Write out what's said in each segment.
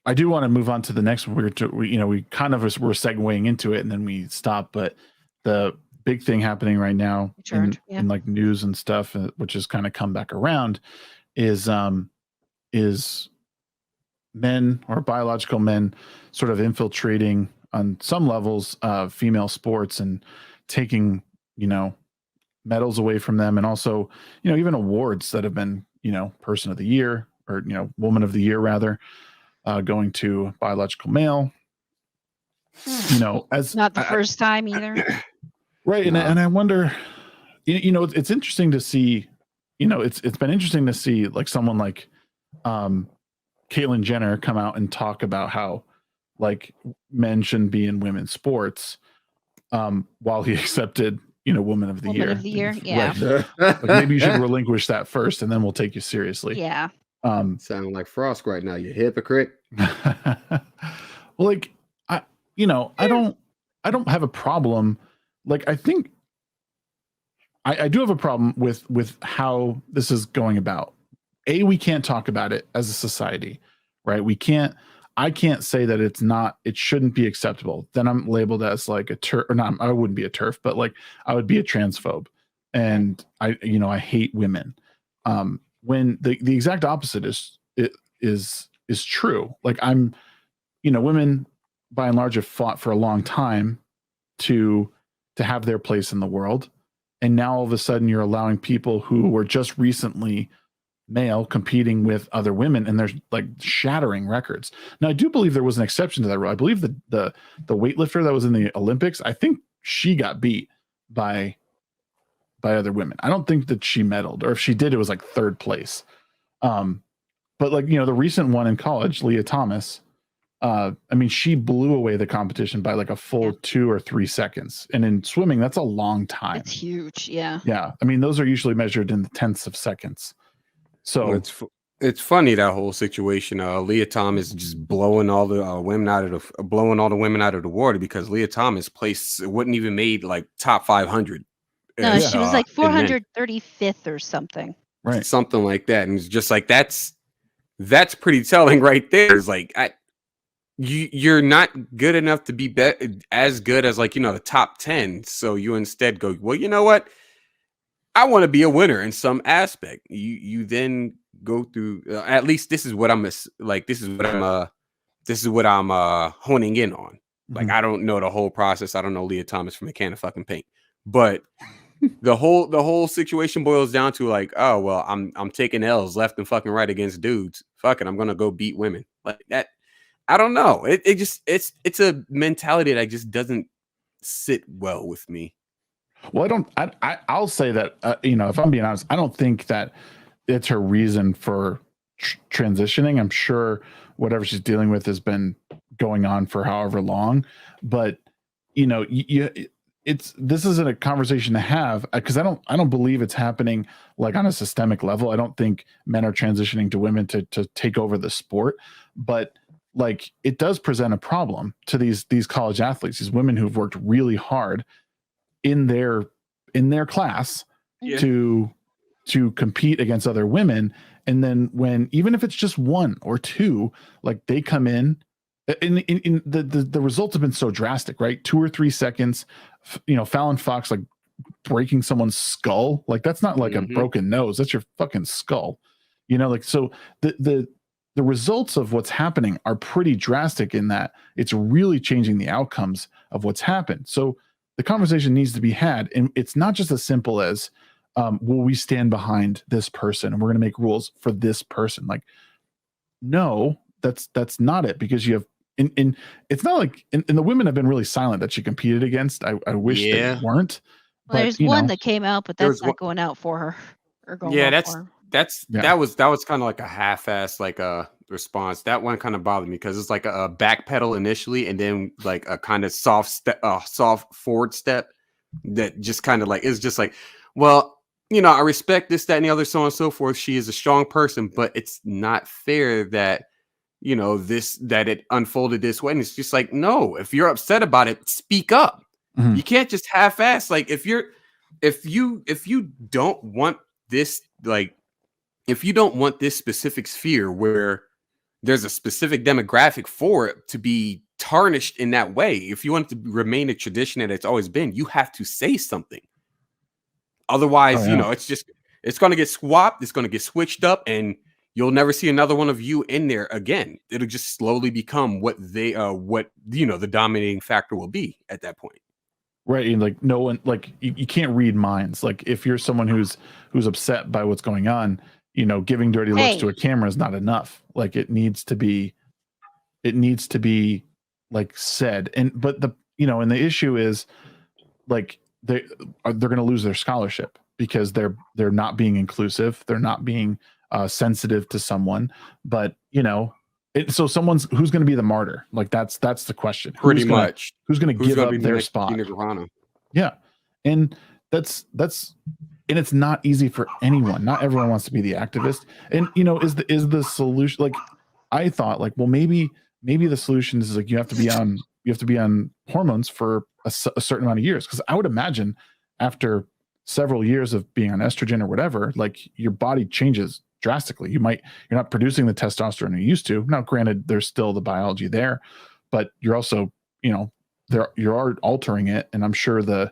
I do want to move on to the next one. We kind of were segueing into it and then we stopped. But the big thing happening right now in like news and stuff, which has kind of come back around, is men or biological men sort of infiltrating on some levels female sports and taking medals away from them, and also even awards that have been person of the year or woman of the year rather, going to biological male. As not the first time either. Right. And I wonder, it's interesting to see, it's been interesting to see like someone like Caitlyn Jenner come out and talk about how like men shouldn't be in women's sports, while he accepted, woman of the year. Yeah. Right. Like maybe you should relinquish that first and then we'll take you seriously. Yeah. Sound like Frost right now, you hypocrite. Well, like I don't have a problem. Like I think I do have a problem with how this is going about. We can't talk about it as a society, right? I can't say that it shouldn't be acceptable. Then I'm labeled as like a turf, or not, I wouldn't be a turf, but like I would be a transphobe. And I hate women. When the exact opposite is true. Like women by and large have fought for a long time to have their place in the world. And now all of a sudden you're allowing people who were just recently male competing with other women, and they're like shattering records. Now I do believe there was an exception to that rule. I believe the weightlifter that was in the Olympics, I think she got beat by other women. I don't think that she medaled, or if she did, it was like third place. But like, the recent one in college, Leah Thomas, she blew away the competition by like a full 2 or 3 seconds. And in swimming, that's a long time. It's huge. Yeah. Yeah. Those are usually measured in the tenths of seconds. So it's funny, that whole situation. Leah Thomas just blowing all the women out of the water, because Leah Thomas wouldn't even made like top 500. No, she was like 435th or something. Right. Something like that. And it's just like, that's pretty telling right there. It's like, you're not good enough to be as good as like, the top 10. So you instead go, well, you know what? I want to be a winner in some aspect. You then go through, at least this is what I'm honing in on. Like, I don't know the whole process. I don't know Leah Thomas from a can of fucking paint, but the whole situation boils down to like, oh, well, I'm taking L's left and fucking right against dudes. Fuck it, I'm going to go beat women like that. I don't know. It's a mentality that just doesn't sit well with me. Well, I'll say that, if I'm being honest, I don't think that it's her reason for transitioning. I'm sure whatever she's dealing with has been going on for however long, but this isn't a conversation to have, because I don't believe it's happening like on a systemic level. I don't think men are transitioning to women to take over the sport, but like it does present a problem to these college athletes, these women who've worked really hard in their class to compete against other women. And then when, even if it's just 1 or 2, like they come in the results have been so drastic, right? 2 or 3 seconds, Fallon Fox, like breaking someone's skull. Like that's not like a broken nose. That's your fucking skull. Like, so the results of what's happening are pretty drastic in that it's really changing the outcomes of what's happened. So the conversation needs to be had. And it's not just as simple as, will we stand behind this person and we're going to make rules for this person? Like, no, that's not it, because you have, and it's not like, and the women have been really silent that she competed against. I wish they weren't. Well, there's one that came out, but that's not going out for her. Or going that was kind of like a half-ass like a response. That one kind of bothered me because it's like a backpedal initially, and then like a kind of soft forward step that just kind of like, it's just like, well, I respect this, that, and the other, so on and so forth. She is a strong person, but it's not fair that that it unfolded this way. And it's just like, no, if you're upset about it, speak up. Mm-hmm. You can't just half-ass. Like if you don't want this, like if you don't want this specific sphere where there's a specific demographic for it to be tarnished in that way. If you want it to remain a tradition that it's always been, you have to say something. Otherwise, it's going to get swapped. It's going to get switched up, and you'll never see another one of you in there again. It'll just slowly become what the dominating factor will be at that point. Right. And like no one, like you can't read minds. Like if you're someone who's upset by what's going on, giving dirty looks to a camera is not enough. Like it needs to be like said. But the issue is like they're going to lose their scholarship because they're not being inclusive. They're not being sensitive to someone, but so who's going to be the martyr? Like that's the question. Pretty much. Who's going to give up their spot? Yeah. And that's and it's not easy for anyone. Not everyone wants to be the activist. And is the solution, like I thought, like, well, maybe the solution is like you have to be on hormones for a certain amount of years, because I would imagine after several years of being on estrogen or whatever, like your body changes drastically. You're not producing the testosterone you used to. Now, granted, there's still the biology there, but you're also, you are altering it. And I'm sure the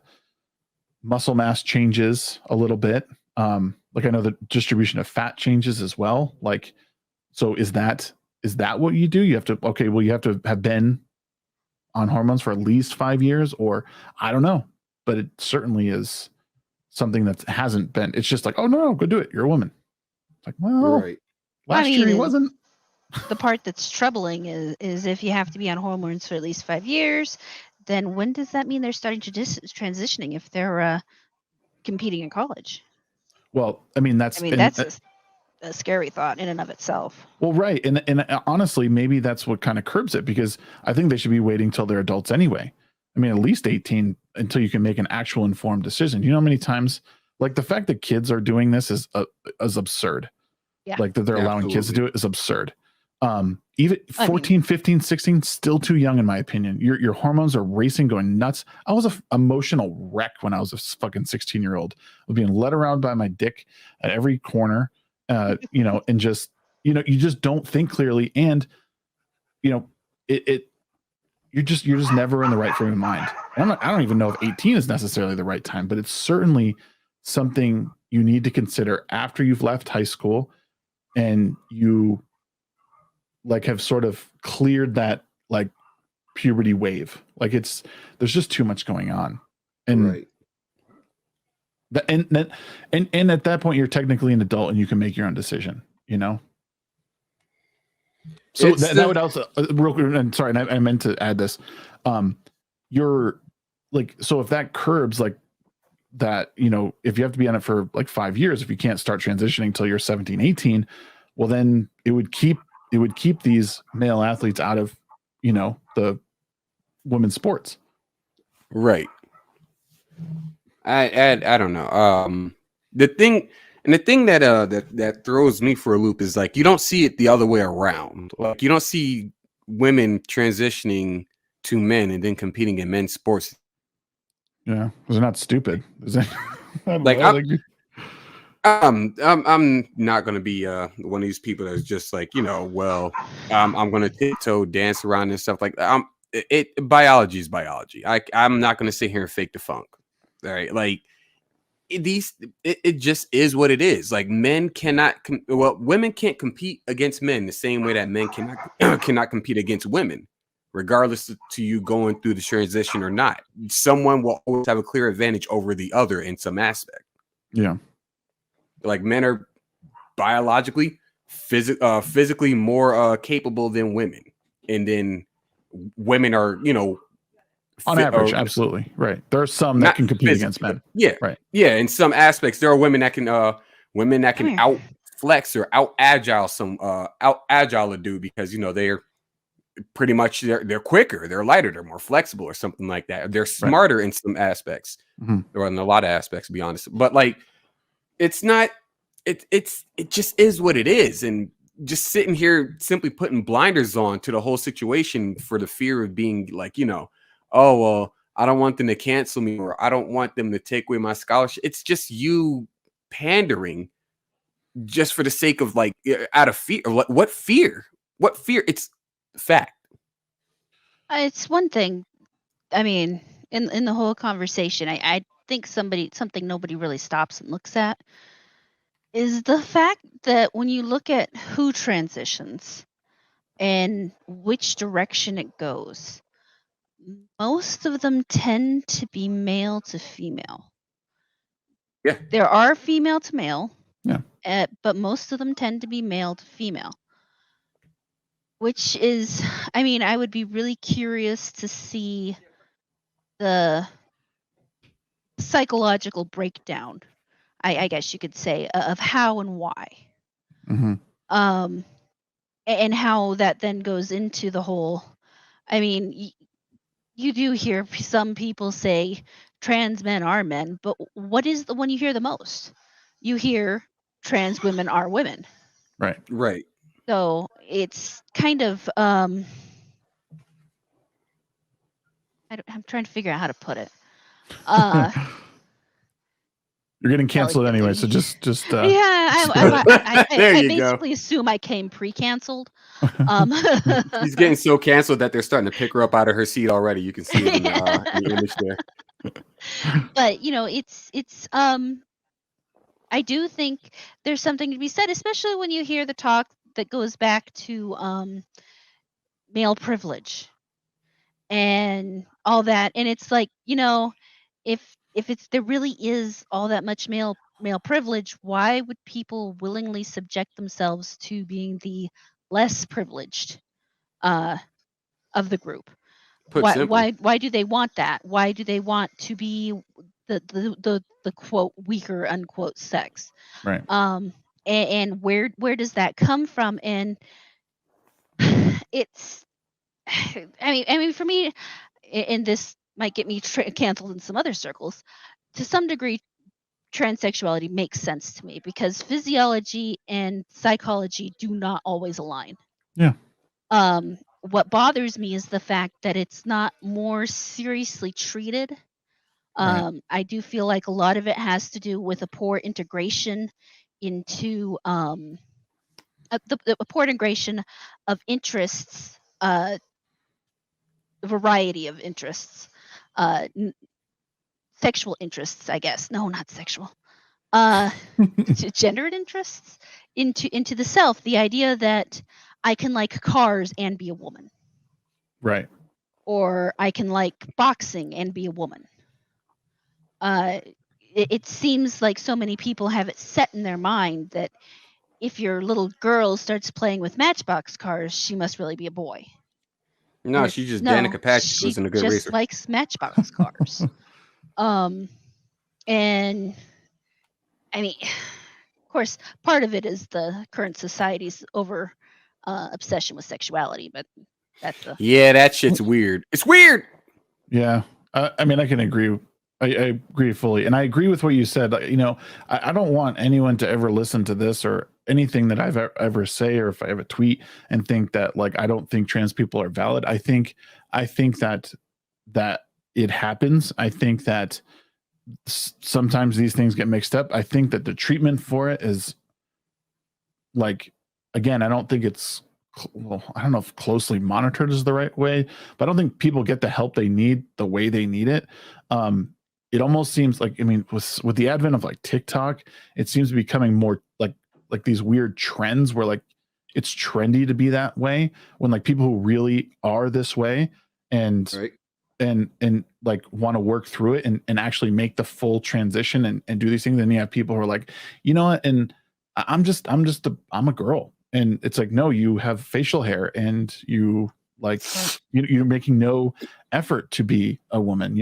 muscle mass changes a little bit. Like I know the distribution of fat changes as well. Like, so is that what you do? You have to have been on hormones for at least 5 years, or I don't know, but it certainly is something that hasn't been. It's just like, oh no, go do it. You're a woman. It's like, well, right. Last year he wasn't. The part that's troubling is if you have to be on hormones for at least 5 years, then when does that mean they're starting to transitioning if they're competing in college? Well, I mean, that's a scary thought in and of itself. Well, right. And honestly, maybe that's what kind of curbs it, because I think they should be waiting till they're adults anyway. I mean, at least 18 until you can make an actual informed decision. You know how many times, like the fact that kids are doing this is absurd. Yeah. Like that they're allowing kids to do it is absurd. Even 14, 15, 16, still too young in my opinion. Your hormones are racing, going nuts. I was an emotional wreck when I was a fucking 16-year-old. I was being led around by my dick at every corner, and just, you just don't think clearly. And, you're just never in the right frame of mind. I don't even know if 18 is necessarily the right time, but it's certainly something you need to consider after you've left high school and you like have sort of cleared that like puberty wave. Like there's just too much going on. And right. And at that point you're technically an adult and you can make your own decision, So that would also real quick, and sorry, and I meant to add this. You're like, so if that curbs like that, if you have to be on it for like 5 years, if you can't start transitioning till you're 17, 18, well, then it would keep these male athletes out of, the women's sports. Right. I don't know. The thing that throws me for a loop is like, you don't see it the other way around. Like you don't see women transitioning to men and then competing in men's sports. Yeah. They're not stupid. I'm not going to be one of these people that's just like, I'm going to tiptoe dance around and stuff like that. Biology is biology. I'm not going to sit here and fake the funk. All right. Like it just is what it is. Like women can't compete against men the same way that men cannot compete against women, regardless to you going through the transition or not. Someone will always have a clear advantage over the other in some aspect. Yeah. Like men are biologically, physically more capable than women, and then women are, on average, absolutely right. There are some that can compete against men. Yeah, right. Yeah, in some aspects, there are women that can out flex or out agile a dude because they're pretty much they're quicker, they're lighter, they're more flexible or something like that. They're smarter in some aspects, or in a lot of aspects, to be honest. But like. It's not. It just is what it is, and just sitting here simply putting blinders on to the whole situation for the fear of being like, oh well, I don't want them to cancel me, or I don't want them to take away my scholarship. It's just you pandering, just for the sake of like out of fear. What fear? What fear? It's fact. It's one thing. I mean, in the whole conversation, I think something nobody really stops and looks at is the fact that when you look at who transitions and which direction it goes, most of them tend to be male to female. Yeah. There are female to male, Yeah. but most of them tend to be male to female. Which is, I mean, I would be really curious to see the psychological breakdown, I guess you could say, of how and why. Mm-hmm. And how that then goes into the whole. I mean, you do hear some people say trans men are men, but what is the one you hear the most? You hear trans women are women. Right. So it's kind of I'm trying to figure out how to put it. You're getting canceled anyway, so just yeah, I There you basically assume I came pre-canceled. She's getting so canceled that they're starting to pick her up out of her seat already. You can see it in the image there. But it's I do think there's something to be said, especially when you hear the talk that goes back to male privilege and all that, and it's like, if it's there really is all that much male privilege, why would people willingly subject themselves to being the less privileged of the group? Put simply. Why do they want that? Why do they want to be the quote weaker unquote sex? Right. And where does that come from? And it's I mean for me, and this might get me canceled in some other circles, to some degree transsexuality makes sense to me because physiology and psychology do not always align. Yeah. What bothers me is the fact that it's not more seriously treated. Right. I do feel like a lot of it has to do with a poor integration into the poor integration of interests, a variety of interests, sexual interests, I guess. No, not sexual. Gendered interests into the self. The idea that I can like cars and be a woman. Right. Or I can like boxing and be a woman. It seems like so many people have it set in their mind that if your little girl starts playing with Matchbox cars, she must really be a boy. No, she's just Danica Patrick who's in a good just racer. likes Matchbox cars. And I mean, of course, part of it is the current society's over obsession with sexuality, but that's that shit's weird. It's weird. Yeah. I mean, I can agree. I agree fully. And I agree with what you said. I don't want anyone to ever listen to this or anything that I've ever say, or if I have a tweet and think that like, I don't think trans people are valid. I think that it happens. I think that sometimes these things get mixed up. I think that the treatment for it is like, again, I don't think it's, well, I don't know if closely monitored is the right way, but I don't think people get the help they need the way they need it. It almost seems like, I mean, with the advent of like TikTok, it seems to be becoming more like these weird trends where like it's trendy to be that way, when like people who really are this way and right. and like want to work through it and actually make the full transition and do these things. Then you have people who are like, you know what? And I'm a girl. And it's like, no, you have facial hair and you like, you're making no effort to be a woman,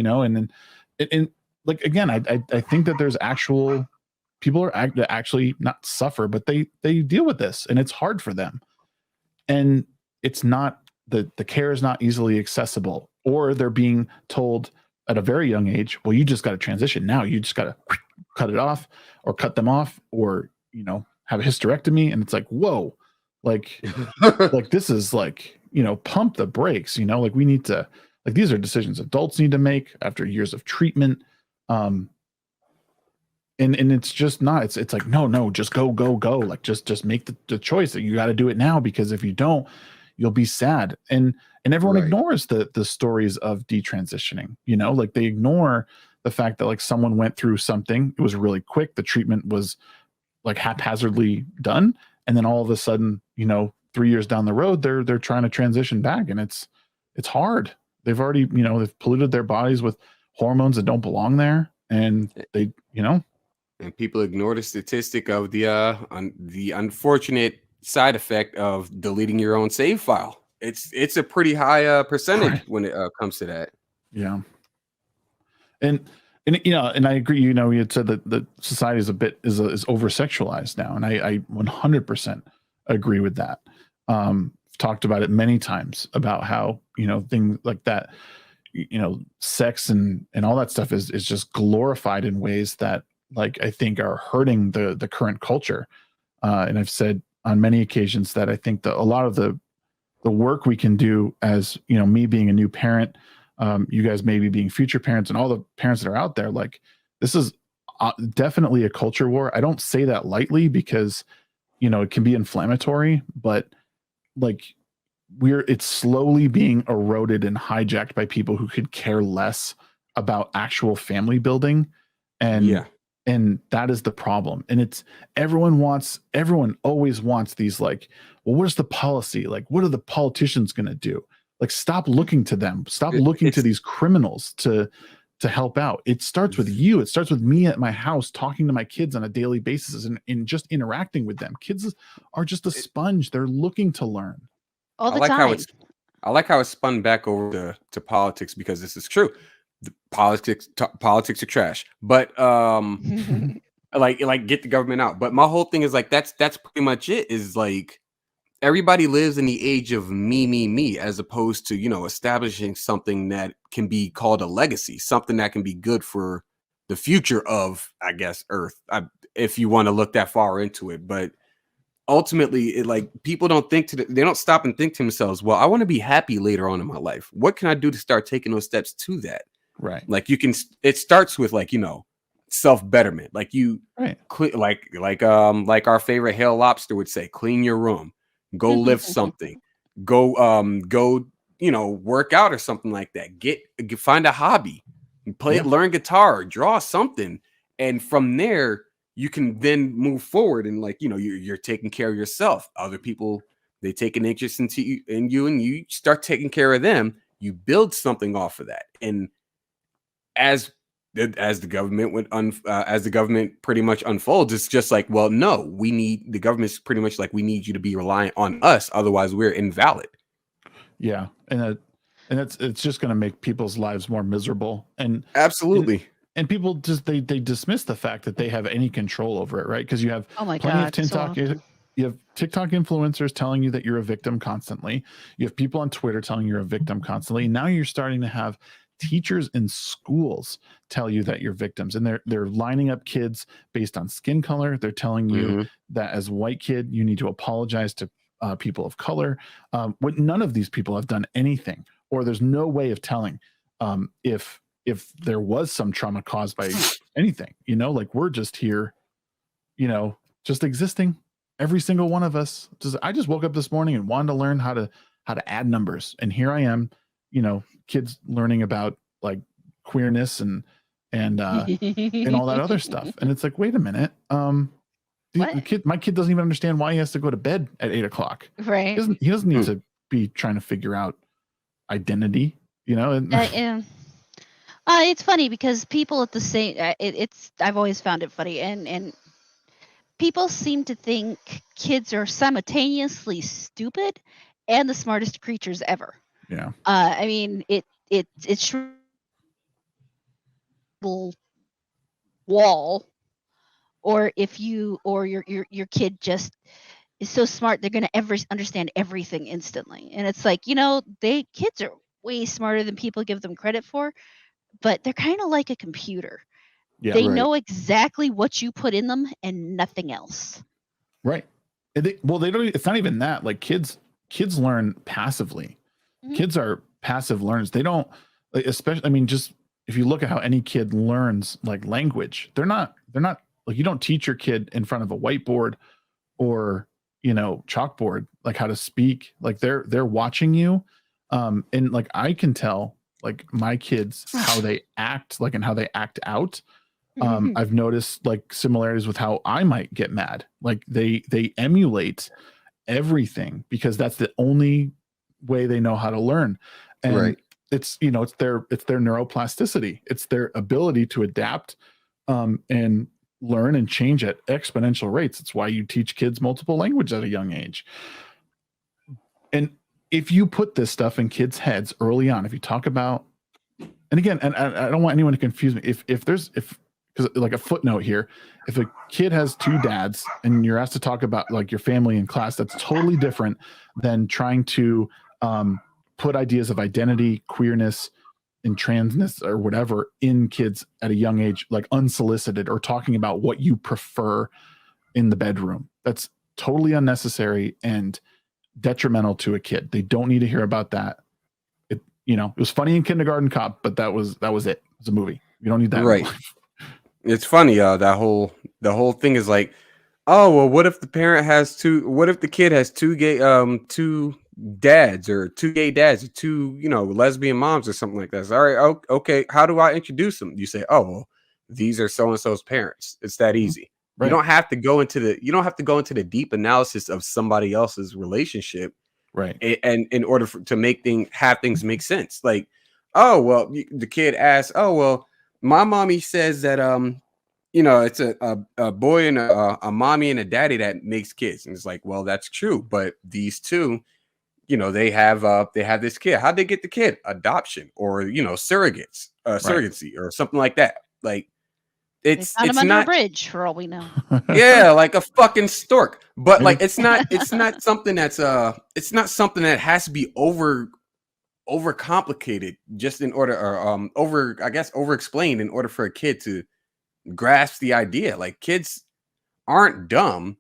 and like, again, I think that there's actual people that actually not suffer, but they deal with this and it's hard for them. And it's not, the care is not easily accessible, or they're being told at a very young age, well, you just got to transition now. You just got to cut it off or cut them off, or, have a hysterectomy. And it's like, whoa, like, like this is like, pump the brakes, like we need to, like, these are decisions adults need to make after years of treatment. and it's just not. It's like no, just go. Like just make the choice. You got to do it now, because if you don't, you'll be sad. And everyone ignores the stories of detransitioning. Like they ignore the fact that like someone went through something. It was really quick. The treatment was like haphazardly done, and then all of a sudden, 3 years down the road, they're trying to transition back, and it's hard. They've already, they've polluted their bodies with hormones that don't belong there, and they, and people ignore the statistic of the unfortunate side effect of deleting your own save file. It's a pretty high percentage when it comes to that. Yeah. And I agree. You had said that the society is over sexualized now, and I 100% agree with that. Talked about it many times about how things like that, sex and all that stuff is just glorified in ways that like I think are hurting the current culture. And I've said on many occasions that I think that a lot of the work we can do as me being a new parent, you guys maybe being future parents, and all the parents that are out there, like this is definitely a culture war. I don't say that lightly because it can be inflammatory, but like it's slowly being eroded and hijacked by people who could care less about actual family building. And that is the problem. And it's everyone always wants these like, well, where's the policy? Like, what are the politicians going to do? Like, stop looking to them. Stop looking to these criminals to help out. It starts with you. It starts with me at my house talking to my kids on a daily basis and just interacting with them. Kids are just a sponge. They're looking to learn. All the time. I like how it's spun back over to politics, because this is true. Politics are trash, but like get the government out. But my whole thing is like that's pretty much it. Is like everybody lives in the age of me, as opposed to establishing something that can be called a legacy, something that can be good for the future of, I guess, Earth, if you want to look that far into it. But ultimately, people don't they don't stop and think to themselves, well, I want to be happy later on in my life. What can I do to start taking those steps to that? Right. Like it starts with self-betterment. Like like our favorite Hale Lobster would say, clean your room, go lift something, go work out or something like that. Find a hobby, learn guitar, draw something. And from there, you can then move forward and you're taking care of yourself. Other people, they take an interest in you, and you start taking care of them. You build something off of that. And as the government pretty much unfolds, it's just like, well, no, the government's pretty much like, we need you to be reliant on us, otherwise we're invalid. Yeah, and it's just going to make people's lives more miserable. And absolutely. And people just they dismiss the fact that they have any control over it, right? Because you have plenty of TikTok. You have TikTok influencers telling you that you're a victim constantly. You have people on Twitter telling you're a victim constantly. And now you're starting to have teachers in schools tell you that you're victims, and they're lining up kids based on skin color. They're telling you that as a white kid, you need to apologize to people of color. When none of these people have done anything, or there's no way of telling if there was some trauma caused by anything. Like we're just here, just existing. Every single one of us. I just woke up this morning and wanted to learn how to add numbers, and here I am. Kids learning about like queerness and all that other stuff. And it's like, wait a minute. My kid doesn't even understand why he has to go to bed at 8 o'clock. Right. He doesn't need to be trying to figure out identity, It's funny because people at the same, I've always found it funny. And people seem to think kids are simultaneously stupid and the smartest creatures ever. Yeah. I mean, it's wall, or if your kid just is so smart, they're going to understand everything instantly. And it's like, kids are way smarter than people give them credit for, but they're kind of like a computer. Yeah, they know exactly what you put in them and nothing else. Right. They don't, it's not even that. Like kids learn passively. Kids are passive learners. They don't, especially, just if you look at how any kid learns like language, they're not Like, you don't teach your kid in front of a whiteboard or, you know, chalkboard, like how to speak. Like they're watching you. And like, I can tell like my kids, how they act, like, and how they act out. I've noticed like similarities with how I might get mad. Like they emulate everything because that's the only way they know how to learn. And it's, you know, it's their neuroplasticity. It's their ability to adapt and learn and change at exponential rates. It's why you teach kids multiple languages at a young age. And if you put this stuff in kids' heads early on, if you talk about, and again, and I don't want anyone to confuse me. If because like a footnote here, if a kid has 2 dads and you're asked to talk about like your family in class, that's totally different than trying to put ideas of identity, queerness, and transness or whatever in kids at a young age, like unsolicited, or talking about what you prefer in the bedroom. That's totally unnecessary and detrimental to a kid. They don't need to hear about that. It, you know, it was funny in Kindergarten Cop, but that was it. It was a movie. You don't need that. Right. It's funny. The whole thing is like, oh, well, what if the parent has what if the kid has 2 dads or 2 gay dads or 2, you know, lesbian moms or something like that? It's, all right. Okay. How do I introduce them? You say, oh, well, these are so-and-so's parents. It's that easy. Right. You don't have to go into the deep analysis of somebody else's relationship. Right. And in order to have things make sense. Like, oh, well, the kid asks, oh, well, my mommy says that, you know, it's a boy and a mommy and a daddy that makes kids. And it's like, well, that's true. But these 2, you know, they have this kid. How'd they get the kid? Adoption, or, you know, surrogacy or something like that. Like, it's not under a bridge for all we know. Yeah, like a fucking stork. But like, it's not something that's that has to be over complicated just in order, or over explained in order for a kid to grasp the idea. Like, kids aren't dumb,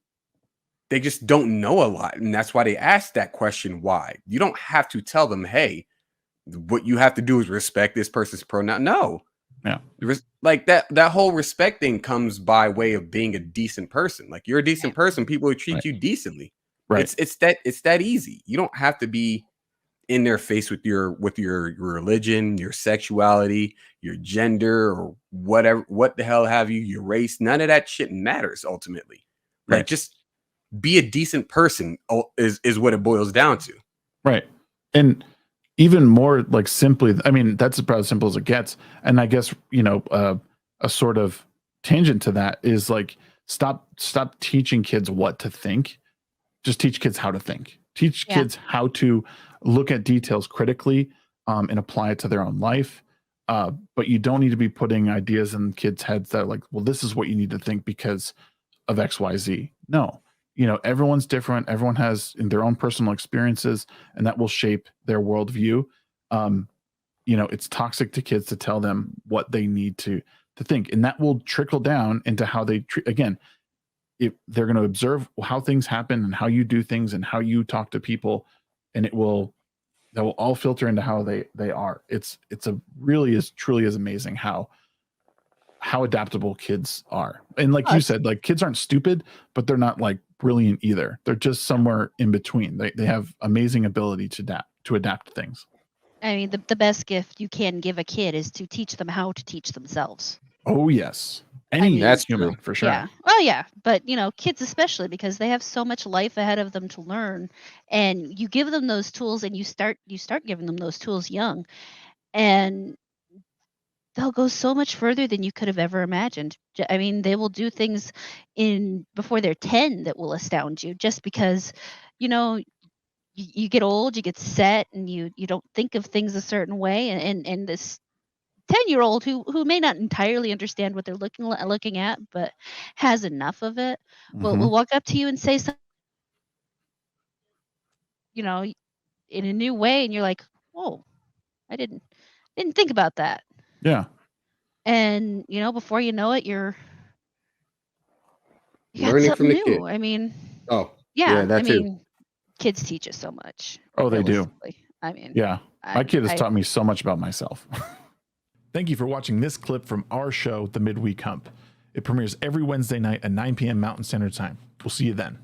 they just don't know a lot, and that's why they ask that question, why. You don't have to tell them, hey, what you have to do is respect this person's pronoun. No. Yeah. Like that whole respect thing comes by way of being a decent person. Like, you're a decent person, people will treat you decently. Right. It's that easy. You don't have to be in their face with your religion, your sexuality, your gender, or whatever, what the hell have you, your race. None of that shit matters ultimately. Like, just be a decent person is what it boils down to. Right. And even more like simply, I mean, that's about as simple as it gets. And I guess, you know, a sort of tangent to that is like, stop teaching kids what to think. Just teach kids how to think. Teach kids how to look at details critically and apply it to their own life. But you don't need to be putting ideas in kids' heads that are like, well, this is what you need to think because of X, Y, Z. No. You know, everyone's different. Everyone has their own personal experiences, and that will shape their worldview. You know, it's toxic to kids to tell them what they need to think, and that will trickle down into how they treat. Again, if they're going to observe how things happen and how you do things and how you talk to people, and that will all filter into how they are. It's truly is amazing how adaptable kids are. And like you said, like, kids aren't stupid, but they're not like brilliant either. They're just somewhere in between. They have amazing ability to adapt things. I mean, the best gift you can give a kid is to teach them how to teach themselves. Oh yes. That's human true. For sure. Yeah. Oh yeah. But, you know, kids especially, because they have so much life ahead of them to learn, and you give them those tools, and you start giving them those tools young, and they'll go so much further than you could have ever imagined. I mean, they will do things before they're 10 that will astound you, just because, you know, you get old, you get set, and you don't think of things a certain way, and this 10-year-old who may not entirely understand what they're looking at, but has enough of it, will walk up to you and say something, you know, in a new way, and you're like, whoa, I didn't think about that. Yeah. And, you know, before you know it, you got Learning something from the new. kid. I mean, Oh, yeah, that I too. mean, kids teach us so much. Oh, they do. realistically. I mean, Yeah. My kid has taught me so much about myself. Thank you for watching this clip from our show, The Midweek Hump. It premieres every Wednesday night at 9 p.m. Mountain Standard Time. We'll see you then.